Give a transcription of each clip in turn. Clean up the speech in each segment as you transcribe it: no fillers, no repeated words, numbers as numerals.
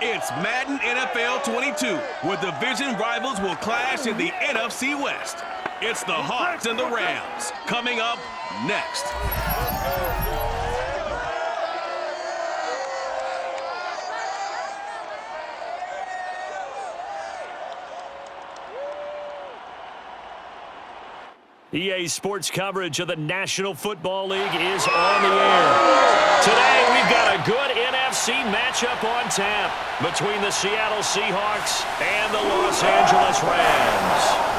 It's Madden NFL 22, where division rivals will clash in the NFC West. It's the Hawks and the Rams, coming up next. EA Sports coverage of the National Football League is on the air. Today, we've got a good NFC matchup on tap between the Seattle Seahawks and the Los Angeles Rams.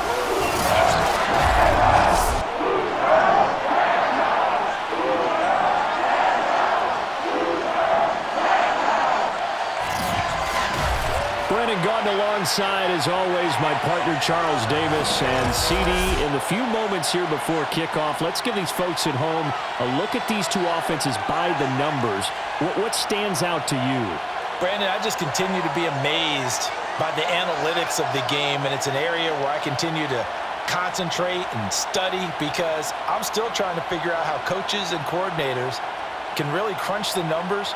Gotten alongside, as always, my partner Charles Davis. And CD, in the few moments here before kickoff, let's give these folks at home a look at these two offenses by the numbers. What stands out to you? Brandon, I just continue to be amazed by the analytics of the game, and it's an area where I continue to concentrate and study because I'm still trying to figure out how coaches and coordinators can really crunch the numbers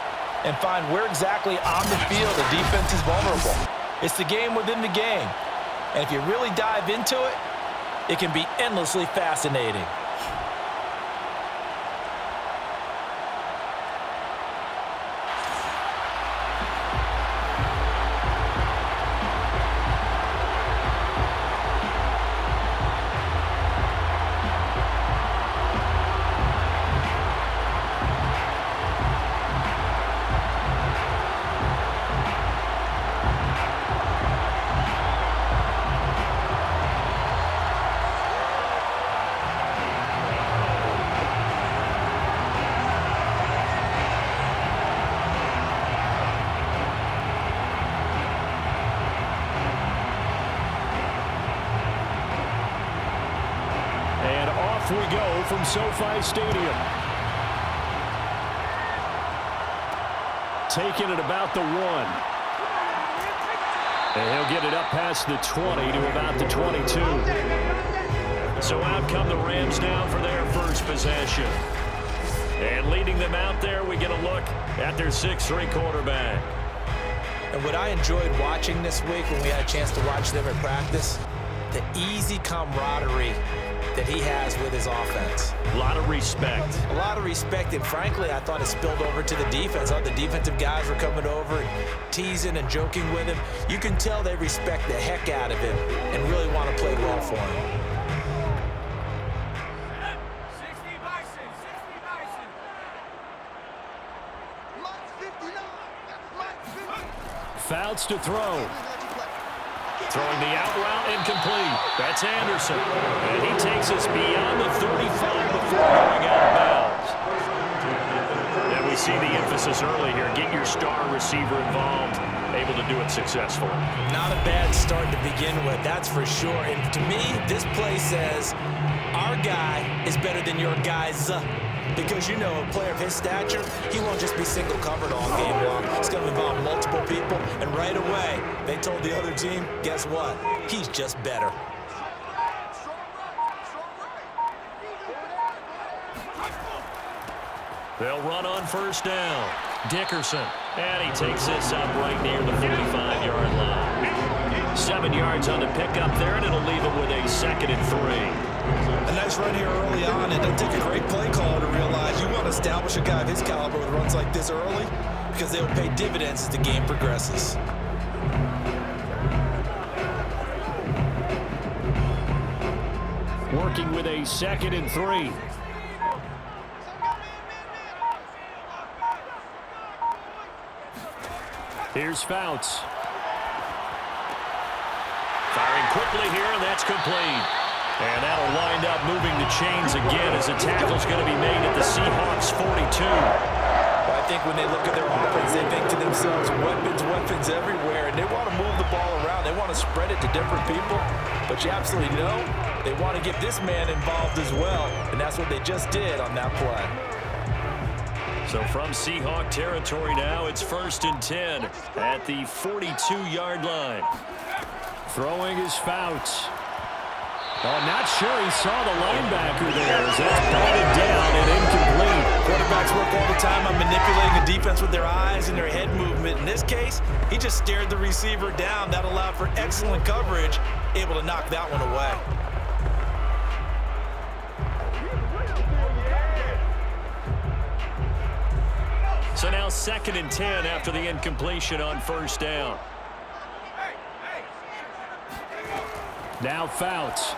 and find where exactly on the field the defense is vulnerable. It's the game within the game. And if you really dive into it, it can be endlessly fascinating. We go from SoFi Stadium. Taking it about the 1. And he'll get it up past the 20 to about the 22. So out come the Rams now for their first possession. And leading them out there, we get a look at their 6'3" quarterback. And what I enjoyed watching this week when we had a chance to watch them in practice, the easy camaraderie that he has with his offense. A lot of respect. A lot of respect, and frankly, I thought it spilled over to the defense. All the defensive guys were coming over and teasing and joking with him. You can tell they respect the heck out of him and really want to play well for him. Fouts to throw. Throwing the out route incomplete. That's Anderson. And he takes us beyond the 35 before going out of bounds. And we see the emphasis early here. Get your star receiver involved. Able to do it successfully. Not a bad start to begin with, that's for sure. And to me, this play says our guy is better than your guys. Because, you know, a player of his stature, he won't just be single covered all game long. It's going to involve multiple people. And right away, they told the other team, guess what? He's just better. They'll run on first down. Dickerson. And he takes this up right near the 45-yard line. 7 yards on the pickup there, and it'll leave him with a 2nd and 3. A nice run here early on, and it'll take a great play caller to realize you want to establish a guy of his caliber with runs like this early because they will pay dividends as the game progresses. Working with a 2nd and 3. Here's Fouts. Firing quickly here, and that's complete. And that'll wind up moving the chains again as a tackle's going to be made at the Seahawks 42. Well, I think when they look at their offense, they think to themselves, weapons everywhere, and they want to move the ball around. They want to spread it to different people. But you absolutely know they want to get this man involved as well, and that's what they just did on that play. So from Seahawk territory now, it's 1st and 10 at the 42-yard line. Throwing is Fouts. Oh, not sure he saw the linebacker there as that's batted down and incomplete. Quarterbacks work all the time on manipulating a defense with their eyes and their head movement. In this case, he just stared the receiver down. That allowed for excellent coverage, able to knock that one away. So now 2nd and 10 after the incompletion on 1st down. Now Fouts.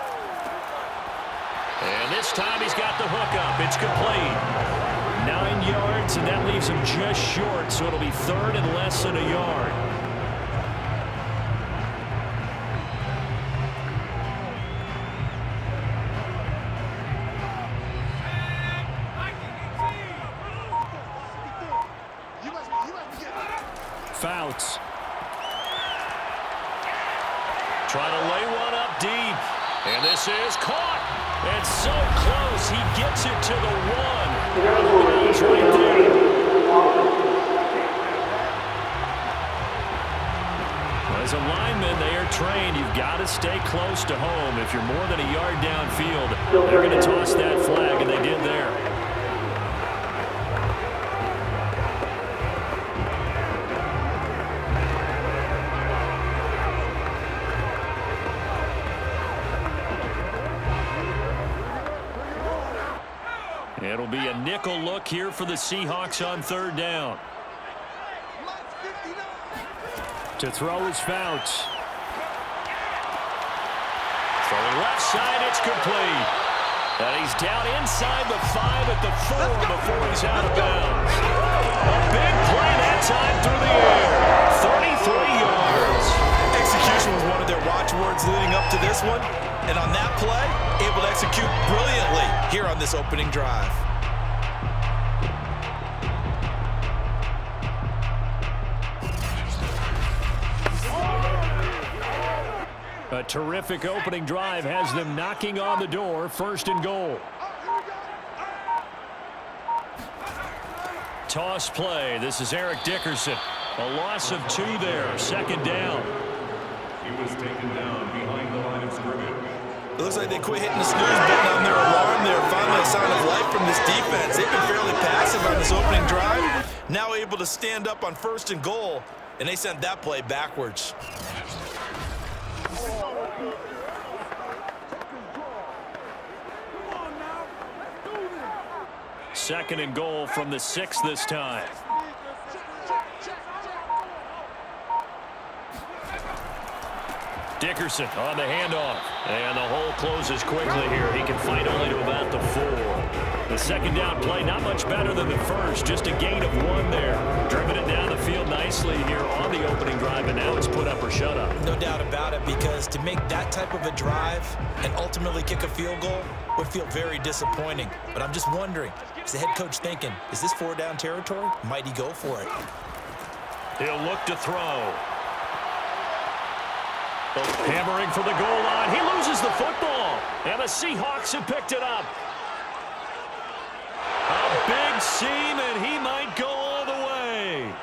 And this time he's got the hook up. It's complete. 9 yards, and that leaves him just short, so it'll be 3rd and less than a yard. Fouts. Trying to lay one up deep. And this is caught. And so close. He gets it to the 1. He's right there. As a lineman, they are trained. You've got to stay close to home. If you're more than a yard downfield, they're going to toss that flag, and they did there. It'll be a nickel look here for the Seahawks on 3rd down. To throw is Fouts. Throwing left side, it's complete. And he's down inside the 5 at the 4 before he's out of bounds. A big play that time through the air. 33 yards. Execution was one of their watchwords leading up to this one. And on that play, able to execute brilliantly here on this opening drive. A terrific opening drive has them knocking on the door. 1st and goal. Toss play. This is Eric Dickerson. A loss of 2 there. 2nd down. He was taken down behind the line of scrimmage. It looks like they quit hitting the snooze button on their alarm there. Finally a sign of life from this defense. They've been fairly passive on this opening drive. Now able to stand up on 1st and goal, and they sent that play backwards. Second and goal from the 6 this time. Dickerson on the handoff. And the hole closes quickly here. He can fight only to about the 4. The 2nd down play not much better than the first. Just a gain of 1 there. Driven it down the field nicely here on the opening drive, and now it's put up or shut up. No doubt about it, because to make that type of a drive and ultimately kick a field goal would feel very disappointing. But I'm just wondering, is the head coach thinking, is this 4-down territory? Might he go for it? He'll look to throw. Hammering for the goal line. He loses the football. And the Seahawks have picked it up. A big seam, and he might go all the way.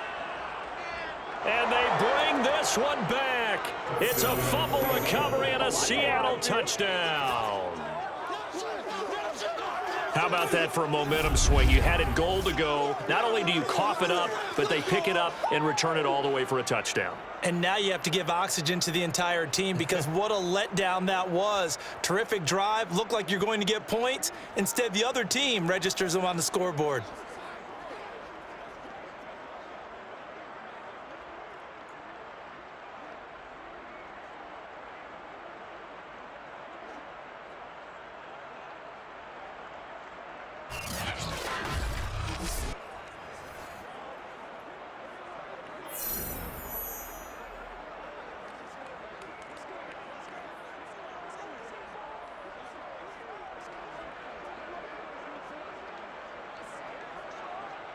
And they bring this one back. It's a fumble recovery and a Seattle touchdown. How about that for a momentum swing? You had it goal to go. Not only do you cough it up, but they pick it up and return it all the way for a touchdown. And now you have to give oxygen to the entire team, because what a letdown that was. Terrific drive. Looked like you're going to get points. Instead, the other team registers them on the scoreboard.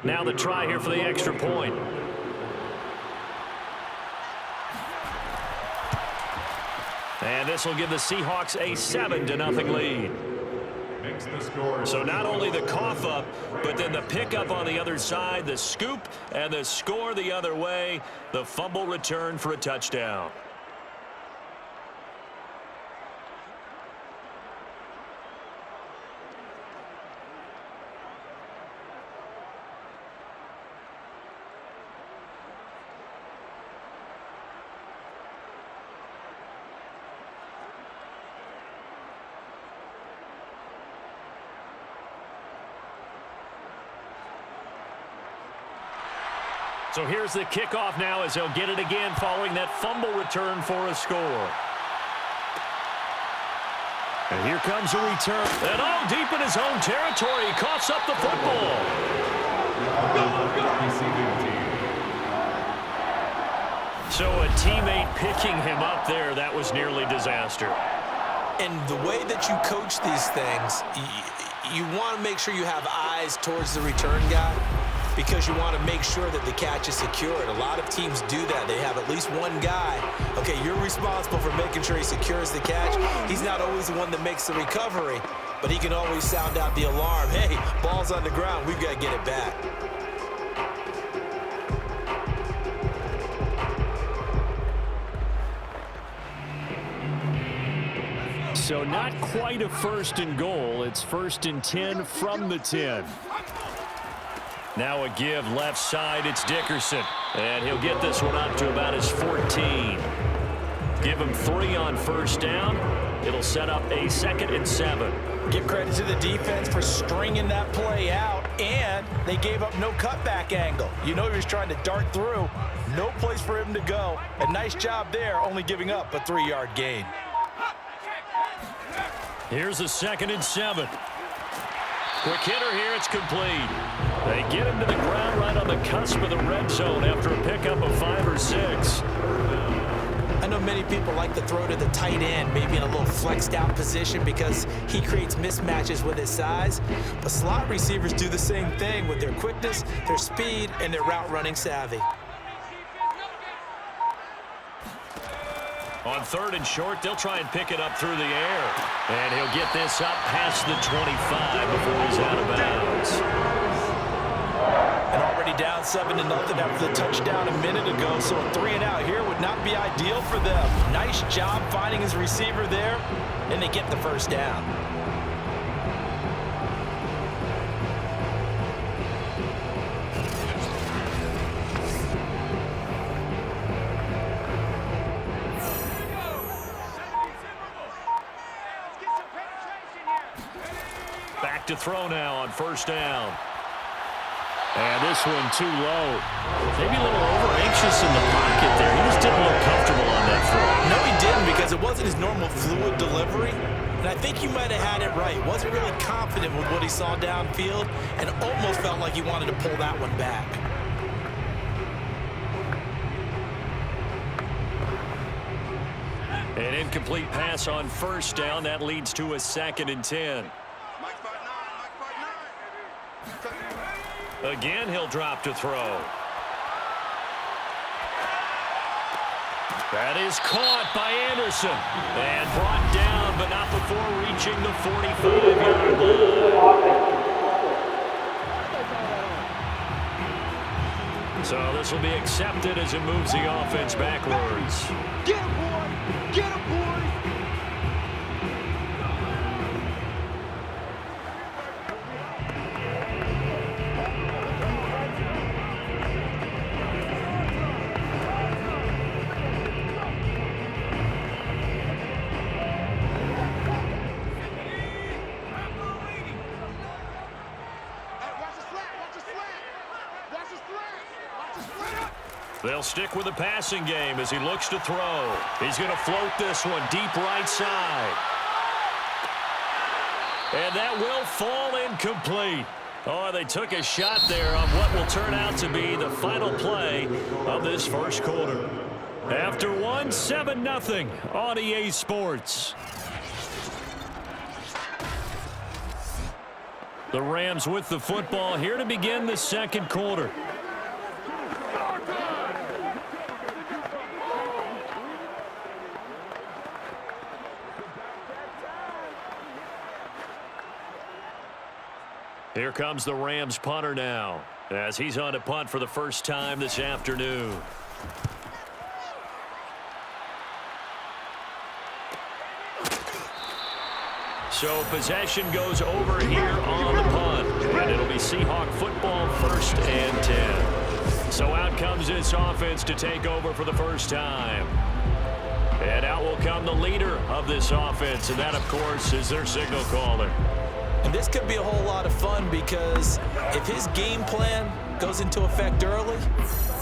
Now the try here for the extra point. And this will give the Seahawks a 7-0 lead. Makes the score. So not only the cough up, but then the pickup on the other side, the scoop, and the score the other way. The fumble return for a touchdown. So here's the kickoff now as they'll get it again following that fumble return for a score. And here comes a return. And deep in his own territory, he coughs up the football. So a teammate picking him up there, that was nearly disaster. And the way that you coach these things, you want to make sure you have eyes towards the return guy because you want to make sure that the catch is secured. A lot of teams do that. They have at least one guy. Okay, you're responsible for making sure he secures the catch. He's not always the one that makes the recovery, but he can always sound out the alarm. Hey, ball's on the ground. We've got to get it back. So not quite a 1st and goal. It's 1st and 10 from the 10. Now a give left side. It's Dickerson. And he'll get this one up to about his 14. Give him 3 on 1st down. It'll set up a 2nd and 7. Give credit to the defense for stringing that play out, and they gave up no cutback angle. You know he was trying to dart through. No place for him to go. A nice job there, only giving up a 3-yard gain. Here's a 2nd and 7. Quick hitter here, it's complete. They get him to the ground right on the cusp of the red zone after a pickup of 5 or 6. I know many people like to throw to the tight end, maybe in a little flexed out position because he creates mismatches with his size. But slot receivers do the same thing with their quickness, their speed, and their route running savvy. On 3rd and short, they'll try and pick it up through the air. And he'll get this up past the 25 before he's out of bounds. And already down 7-0 after the touchdown a minute ago, so a 3 and out here would not be ideal for them. Nice job finding his receiver there, and they get the 1st down. Back to throw now on 1st down. And this one too low. Maybe a little over-anxious in the pocket there. He just didn't look comfortable on that throw. No, he didn't because it wasn't his normal fluid delivery. And I think he might have had it right. Wasn't really confident with what he saw downfield and almost felt like he wanted to pull that one back. An incomplete pass on 1st down. That leads to a 2nd and 10. Again, he'll drop to throw. That is caught by Anderson. And brought down, but not before reaching the 45-yard line. So this will be accepted as it moves the offense backwards. Get him, boy! Get him, boy! They'll stick with the passing game as he looks to throw. He's going to float this one deep right side. And that will fall incomplete. Oh, they took a shot there on what will turn out to be the final play of this 1st quarter. After 7-0 on EA Sports. The Rams with the football here to begin the 2nd quarter. Here comes the Rams punter now as he's on to punt for the 1st time this afternoon. So possession goes over here on the punt, and it'll be Seahawk football 1st and 10. So out comes this offense to take over for the 1st time. And out will come the leader of this offense, and that, of course, is their signal caller. And this could be a whole lot of fun because if his game plan goes into effect early,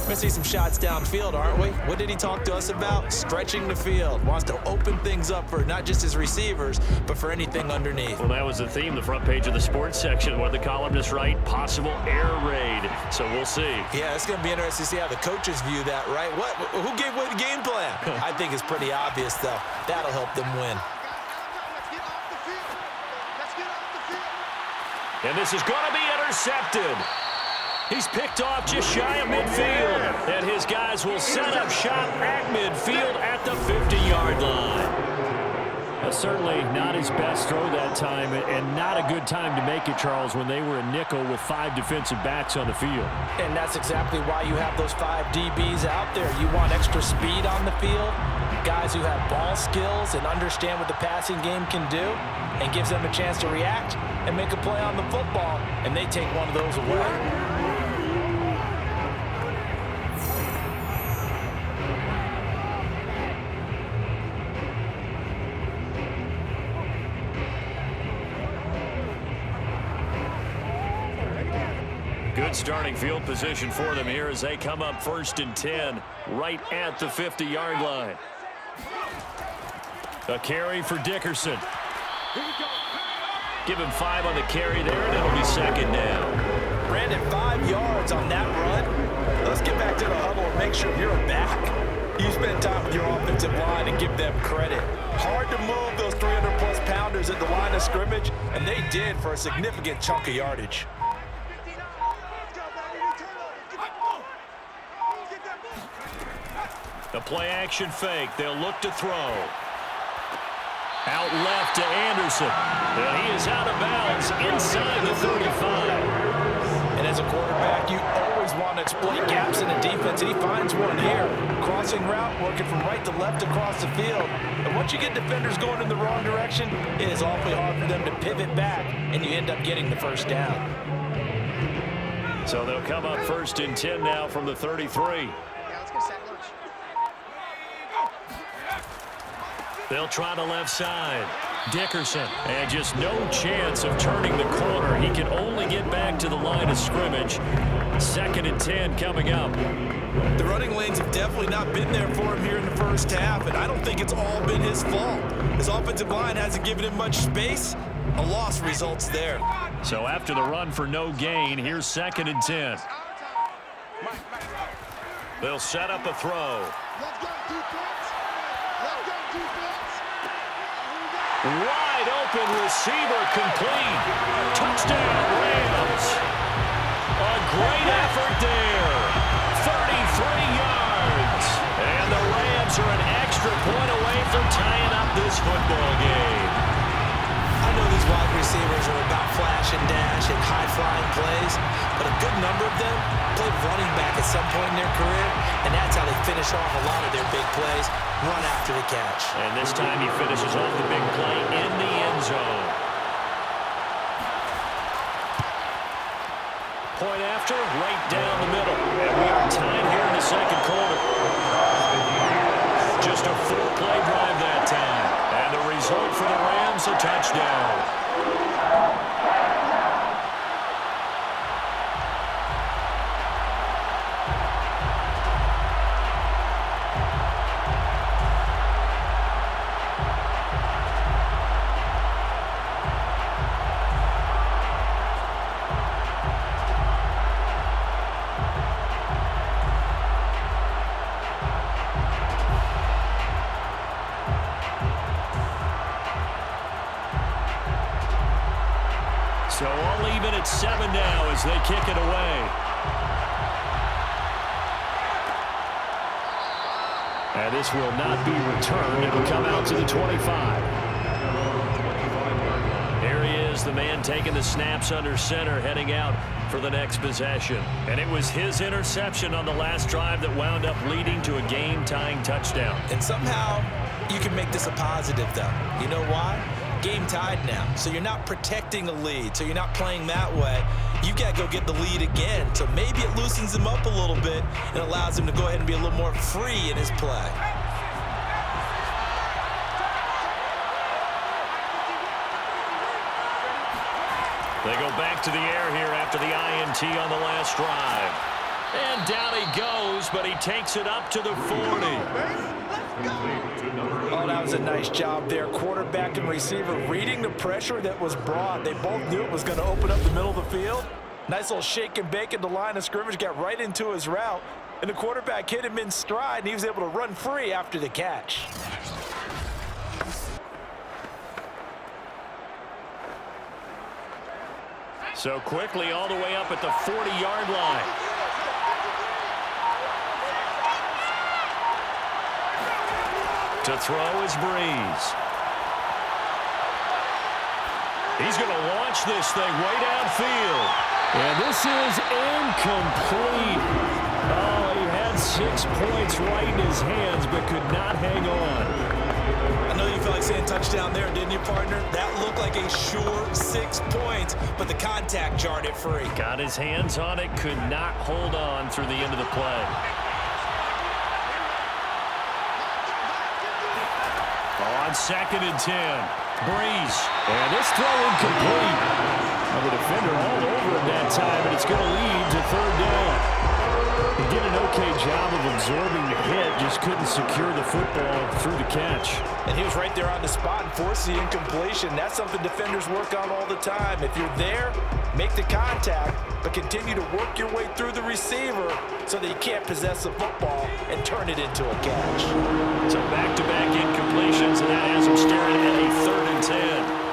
We're going to see some shots downfield, aren't we? What did he talk to us about? Stretching the field. Wants to open things up for not just his receivers, but for anything underneath. Well, that was the theme, the front page of the sports section. What the columnists write, possible air raid. So we'll see. Yeah, it's going to be interesting to see how the coaches view that, right? Who gave away the game plan? I think it's pretty obvious, though. That'll help them win. And this is going to be intercepted. He's picked off just shy of midfield. And his guys will set up shop at midfield at the 50-yard line. Certainly not his best throw that time, and not a good time to make it, Charles, when they were a nickel with 5 defensive backs on the field. And that's exactly why you have those 5 DBs out there. You want extra speed on the field, guys who have ball skills and understand what the passing game can do, and gives them a chance to react and make a play on the football, and they take one of those away. Good starting field position for them here as they come up 1st and 10 right at the 50-yard line. A carry for Dickerson. Give him 5 on the carry there, and it'll be 2nd down. Brandon, 5 yards on that run. Let's get back to the huddle and make sure you're back. You spend time with your offensive line and give them credit. Hard to move those 300-plus pounders at the line of scrimmage, and they did for a significant chunk of yardage. The play-action fake. They'll look to throw. Out left to Anderson. And he is out of bounds inside the 35. And as a quarterback, you always want to exploit gaps in the defense, and he finds one here. Crossing route, working from right to left across the field. And once you get defenders going in the wrong direction, it is awfully hard for them to pivot back, and you end up getting the 1st down. So they'll come up 1st and 10 now from the 33. They'll try the left side. Dickerson, and just no chance of turning the corner. He can only get back to the line of scrimmage. 2nd and 10 coming up. The running lanes have definitely not been there for him here in the first half, and I don't think it's all been his fault. His offensive line hasn't given him much space. A loss results there. So after the run for no gain, here's 2nd and 10. They'll set up a throw. Wide open receiver complete. Touchdown, Rams. A great effort there. 33 yards. And the Rams are an extra point away from tying up this football game. I know these wide receivers are about flash and dash and high-flying plays, but a good number of them played running back at some point in their career, and that's how they finish off a lot of their big plays, run after the catch. And this time he finishes off the big play in the end zone. Point after, right down the middle. And we are tied here in the 2nd quarter. Just a 4-play drive that time. And the result for the Rams, a touchdown. So all even at 7 now as they kick it away. And this will not be returned. It will come out to the 25. Here he is, the man taking the snaps under center, heading out for the next possession. And it was his interception on the last drive that wound up leading to a game-tying touchdown. And somehow you can make this a positive, though. You know why? Game tied now, so you're not protecting a lead, so you're not playing that way. You got to go get the lead again, so maybe it loosens him up a little bit and allows him to go ahead and be a little more free in his play. They go back to the air here after the INT on the last drive. And down he goes, but he takes it up to the 40. Oh, that was a nice job there. Quarterback and receiver reading the pressure that was brought. They both knew it was going to open up the middle of the field. Nice little shake and bake at the line of scrimmage, got right into his route. And the quarterback hit him in stride, and he was able to run free after the catch. So quickly all the way up at the 40-yard line. To throw is Brees. He's going to launch this thing way downfield. And this is incomplete. Oh, he had 6 points right in his hands, but could not hang on. I know you felt like saying touchdown there, didn't you, partner? That looked like a sure 6 points, but the contact jarred it free. Got his hands on it, could not hold on through the end of the play. On 2nd and 10, Brees. And this throw incomplete. The defender all over him that time, and it's going to lead to 3rd down. He did an okay job of absorbing the hit, just couldn't secure the football through the catch. And he was right there on the spot and forced the incompletion. That's something defenders work on all the time. If you're there, make the contact, but continue to work your way through the receiver so that you can't possess the football and turn it into a catch. So back-to-back incompletions, and that has him staring at a 3rd and 10.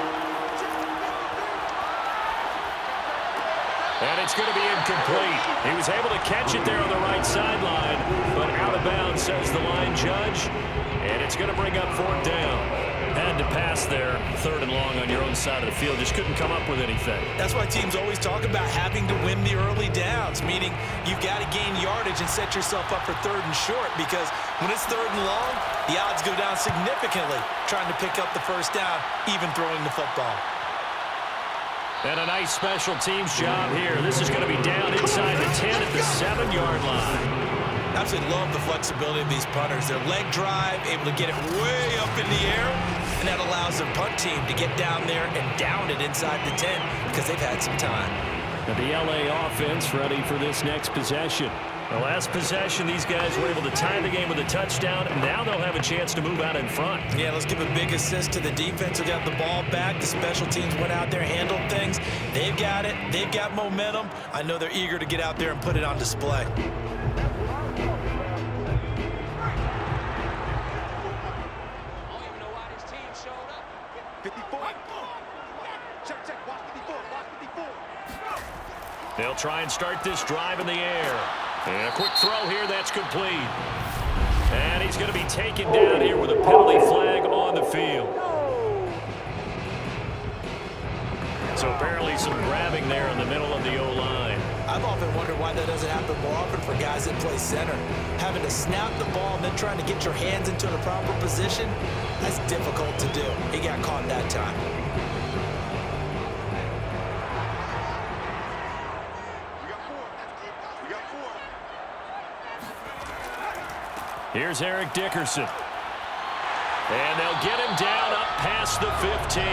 And it's going to be incomplete. He was able to catch it there on the right sideline, but out of bounds, says the line judge. And it's going to bring up 4th down. Had to pass there, 3rd and long on your own side of the field. Just couldn't come up with anything. That's why teams always talk about having to win the early downs, meaning you've got to gain yardage and set yourself up for 3rd and short, because when it's 3rd and long, the odds go down significantly trying to pick up the 1st down, even throwing the football. And a nice special teams job here. This is going to be down inside the 10 at the 7-yard line. Absolutely love the flexibility of these punters. Their leg drive, able to get it way up in the air, and that allows the punt team to get down there and down it inside the 10 because they've had some time. And the LA offense ready for this next possession. The last possession, these guys were able to tie the game with a touchdown, and now they'll have a chance to move out in front. Yeah, let's give a big assist to the defense who got the ball back. The special teams went out there, handled things. They've got it. They've got momentum. I know they're eager to get out there and put it on display. I don't even know why this team showed up. 54. Check. Watch 54. Watch 54. They'll try and start this drive in the air. And a quick throw here, that's complete. And he's going to be taken down here with a penalty flag on the field. So apparently some grabbing there in the middle of the O-line. I've often wondered why that doesn't happen more often for guys that play center. Having to snap the ball and then trying to get your hands into the proper position, that's difficult to do. He got caught that time. Here's Eric Dickerson. And they'll get him down up past the 15.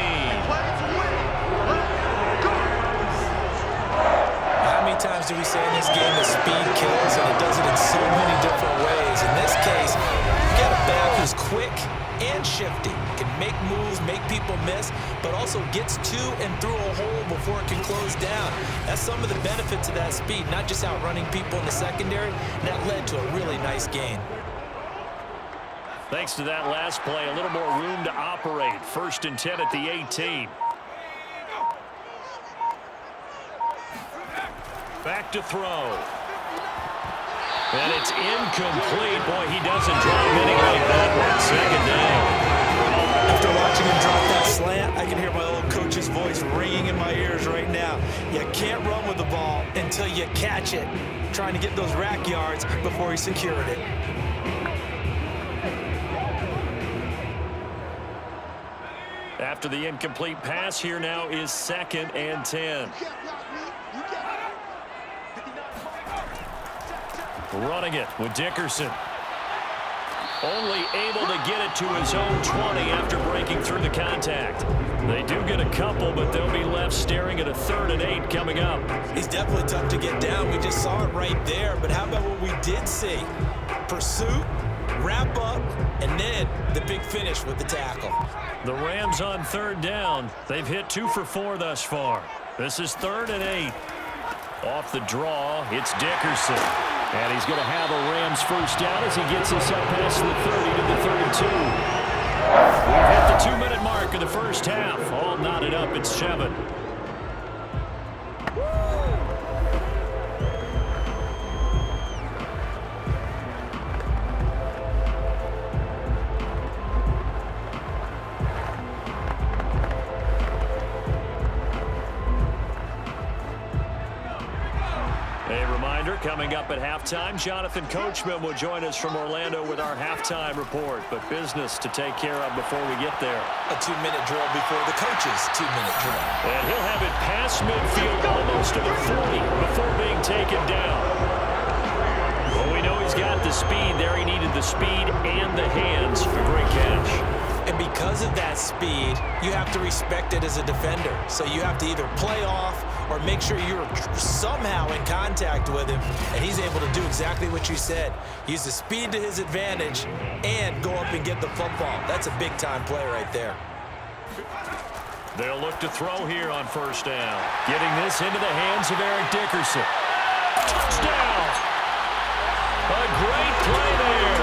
How many times do we say in this game that speed kills, and it does it in so many different ways? In this case, you got a back who's quick and shifty, can make moves, make people miss, but also gets to and through a hole before it can close down. That's some of the benefits of that speed, not just outrunning people in the secondary, and that led to a really nice gain. Thanks to that last play, a little more room to operate. 1st and 10 at the 18. Back to throw. And it's incomplete. Boy, he doesn't drop any like that one. 2nd down. After watching him drop that slant, I can hear my old coach's voice ringing in my ears right now. You can't run with the ball until you catch it. Trying to get those rack yards before he secured it. After the incomplete pass, here now is 2nd and 10. Running it with Dickerson. Only able to get it to his own 20 after breaking through the contact. They do get a couple, but they'll be left staring at a 3rd and 8 coming up. He's definitely tough to get down. We just saw it right there. But how about what we did see? Pursuit, wrap up, and then the big finish with the tackle. The Rams on 3rd down. They've hit 2 for 4 thus far. This is 3rd and 8. Off the draw, it's Dickerson. And he's going to have a Rams first down as he gets us up past the 30 to the 32. We've hit the 2-minute mark of the first half. All knotted up at 7. Coming up at halftime, Jonathan Coachman will join us from Orlando with our halftime report. But business to take care of before we get there. A 2-minute drill before the coach's 2-minute drill. And he'll have it past midfield almost to the 40 before being taken down. Well, we know he's got the speed there. He needed the speed and the hands. A great catch. And because of that speed, you have to respect it as a defender. So you have to either play off or make sure you're somehow in contact with him, and he's able to do exactly what you said. Use the speed to his advantage and go up and get the football. That's a big-time play right there. They'll look to throw here on first down. Getting this into the hands of Eric Dickerson. Touchdown! A great play there.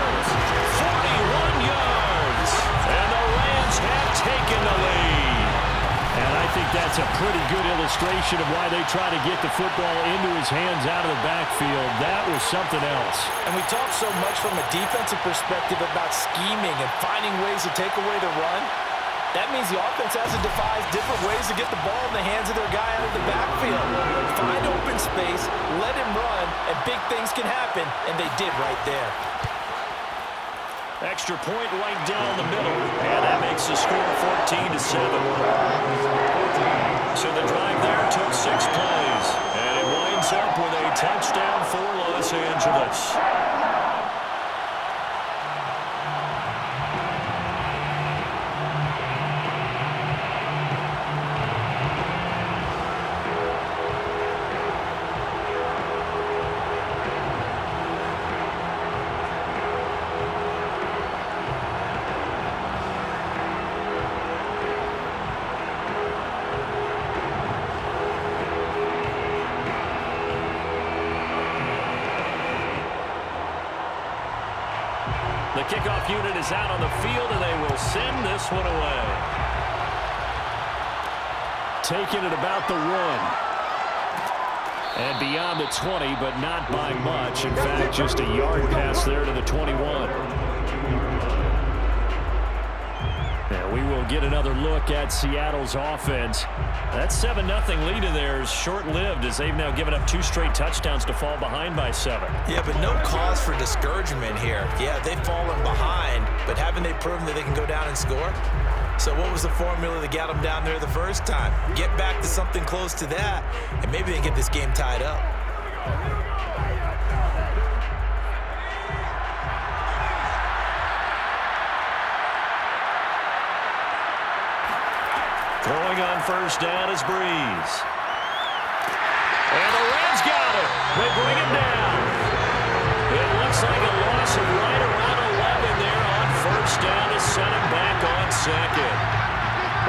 41 yards. And the Rams have taken the lead. And I think that's a pretty good illustration of why they try to get the football into his hands out of the backfield. That was something else. And we talk so much from a defensive perspective about scheming and finding ways to take away the run. That means the offense has to devise different ways to get the ball in the hands of their guy out of the backfield. Find open space, let him run, and big things can happen, and they did right there. Extra point right down the middle, and that makes the score 14-7. So the drive there took 6 plays, and it winds up with a touchdown for Los Angeles. The kickoff unit is out on the field, and they will send this one away. Taking it about the 1. And beyond the 20, but not by much. In fact, just a yard pass there to the 21. And we will get another look at Seattle's offense. That 7-0 lead of theirs short-lived as they've now given up 2 straight touchdowns to fall behind by 7. Yeah, but no cause for discouragement here. Yeah, they've fallen behind, but haven't they proven that they can go down and score? So what was the formula that got them down there the first time? Get back to something close to that, and maybe they can get this game tied up. Throwing on first down is Brees. And the Rams got it. They bring him down. It looks like a loss of right around 11 there on first down to send him back on second.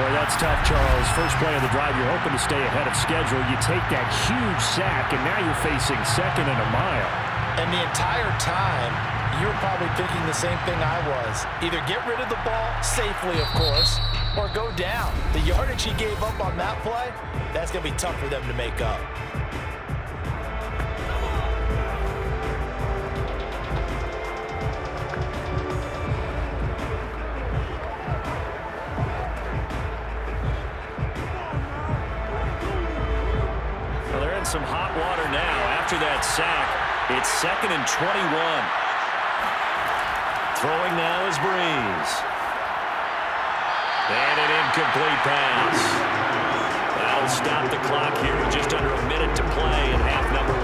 Boy, that's tough, Charles. First play of the drive, you're hoping to stay ahead of schedule. You take that huge sack, and now you're facing 2nd and a mile. And the entire time, you were probably thinking the same thing I was. Either get rid of the ball, safely of course, or go down. The yardage he gave up on that play, that's going to be tough for them to make up. Well, they're in some hot water now after that sack. It's 2nd and 21. Throwing now is Brees. And an incomplete pass. That'll stop the clock here with just under a minute to play in half number 1.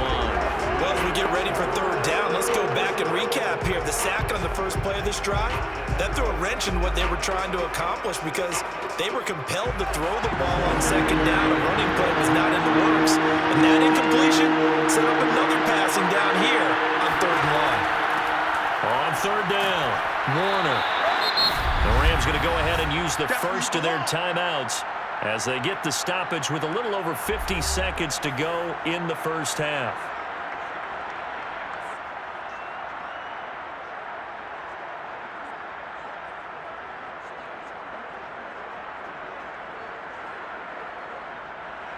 Well, as we get ready for third down. Let's go back and recap here. The sack on the first play of this drive, that threw a wrench in what they were trying to accomplish because they were compelled to throw the ball on second down. A running play was not in the works. And that incompletion set up another passing down here on third and long. On third down, Warner. The Rams going to go ahead and use the first of their timeouts as they get the stoppage with a little over 50 seconds to go in the first half.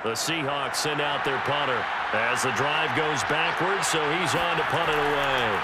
The Seahawks send out their punter as the drive goes backwards, so he's on to punt it away.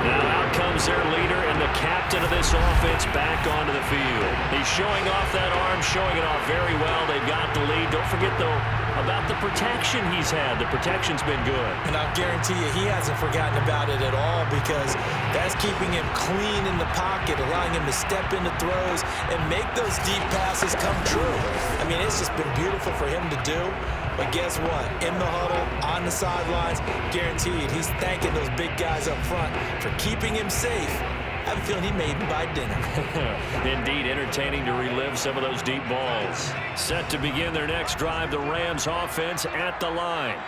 Now out comes their leader and the captain of this offense back onto the field. He's showing off that arm, showing it off very well. They've got the lead. Don't forget, though, about the protection he's had. The protection's been good. And I'll guarantee you he hasn't forgotten about it at all because that's keeping him clean in the pocket, allowing him to step into throws and make those deep passes come true. I mean, it's just been beautiful for him to do. But guess what? In the huddle, on the sidelines, guaranteed he's thanking those big guys up front for keeping him safe. I have a feeling he may even buy dinner. Indeed, entertaining to relive some of those deep balls. Set to begin their next drive, the Rams offense at the line.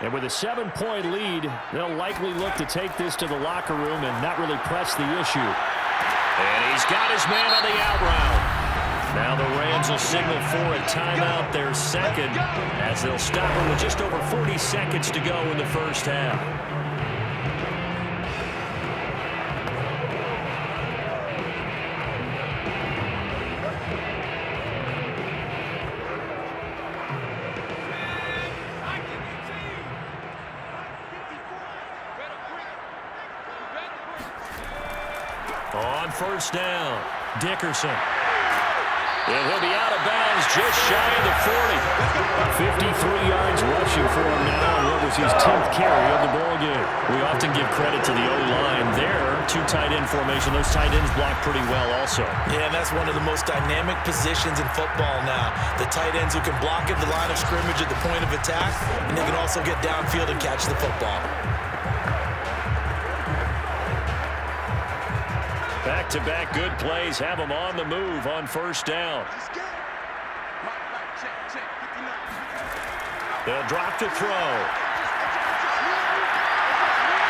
And with a 7-point lead, they'll likely look to take this to the locker room and not really press the issue. And he's got his man on the out route. Now the Rams will signal for a timeout, their second, as they'll stop him with just over 40 seconds to go in the first half. On first down, Dickerson. And he'll be out of bounds just shy of the 40. 53 yards rushing for him now, and what was his 10th carry of the ball game. We often give credit to the O-line there. Two tight end formation. Those tight ends block pretty well also. Yeah, and that's one of the most dynamic positions in football now. The tight ends who can block at the line of scrimmage at the point of attack, and they can also get downfield and catch the football. Back-to-back good plays have them on the move on first down. They'll drop to throw.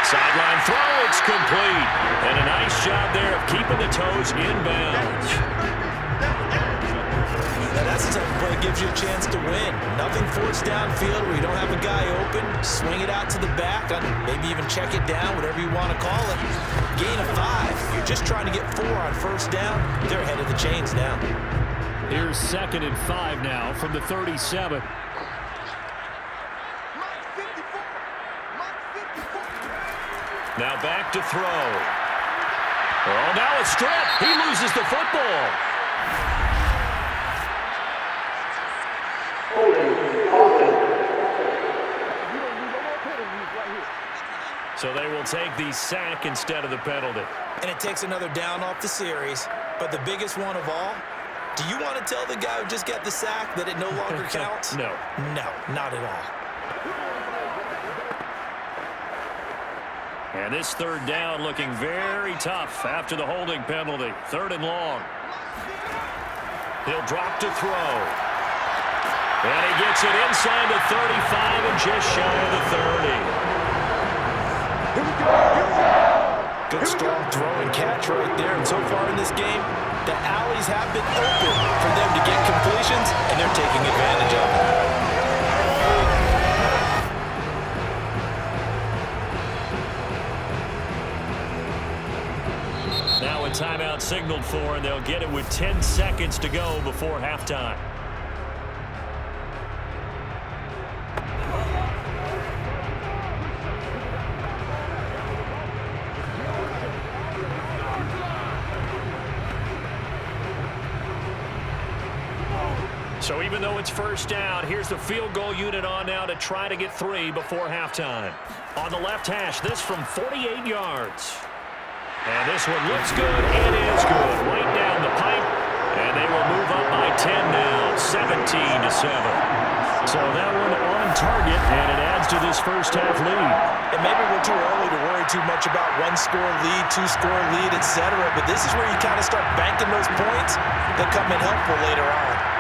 Sideline throw, it's complete. And a nice job there of keeping the toes inbounds. Now that's the type of play that gives you a chance to win. Nothing forced downfield where you don't have a guy open. Swing it out to the back, maybe even check it down, whatever you want to call it. Gain of 5. You're just trying to get 4 on first down. They're ahead of the chains now. Here's 2nd and 5 now from the 37. Now back to throw. Oh, now a strip. He loses the football. So they will take the sack instead of the penalty. And it takes another down off the series. But the biggest one of all, do you want to tell the guy who just got the sack that it no longer counts? No. No, not at all. And this third down looking very tough after the holding penalty. 3rd and long. He'll drop to throw. And he gets it inside the 35 and just shy of the 30. Good strong throw and catch right there. And so far in this game, the alleys have been open for them to get completions, and they're taking advantage of it. Now a timeout signaled for, and they'll get it with 10 seconds to go before halftime. So even though it's first down, here's the field goal unit on now to try to get 3 before halftime. On the left hash, this from 48 yards. And this one looks good. It is good. Right down the pipe. And they will move up by 10 now, 17-7. So that one on target, and it adds to this first-half lead. And maybe we're too early to worry too much about one-score lead, two-score lead, etc. But this is where you kind of start banking those points that come in helpful later on.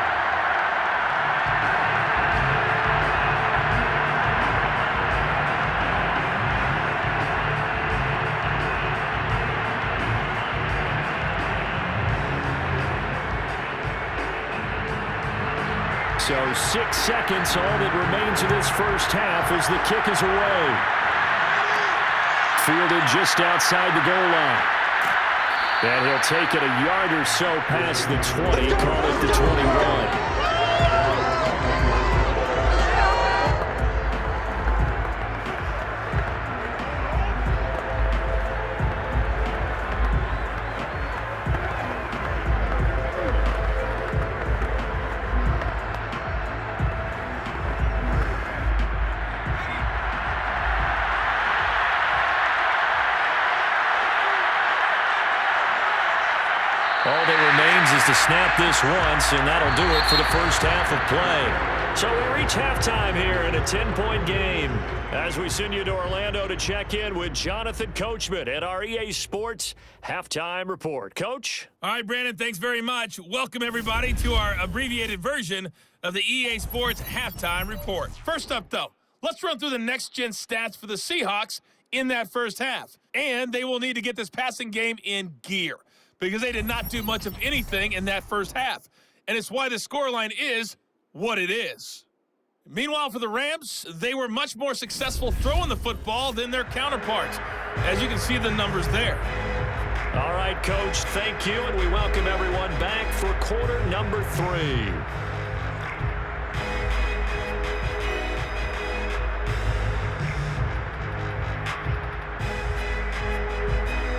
So 6 seconds, all that remains of this first half as the kick is away. Fielded just outside the goal line. And he'll take it a yard or so past the 20, call it the 21. All that remains is to snap this once, and that'll do it for the first half of play. So we reach halftime here in a 10-point game as we send you to Orlando to check in with Jonathan Coachman at our EA Sports Halftime Report. Coach? All right, Brandon, thanks very much. Welcome, everybody, to our abbreviated version of the EA Sports Halftime Report. First up, though, let's run through the next-gen stats for the Seahawks in that first half. And they will need to get this passing game in gear, because they did not do much of anything in that first half. And it's why the scoreline is what it is. Meanwhile, for the Rams, they were much more successful throwing the football than their counterparts, as you can see the numbers there. All right, Coach, thank you, and we welcome everyone back for quarter number 3.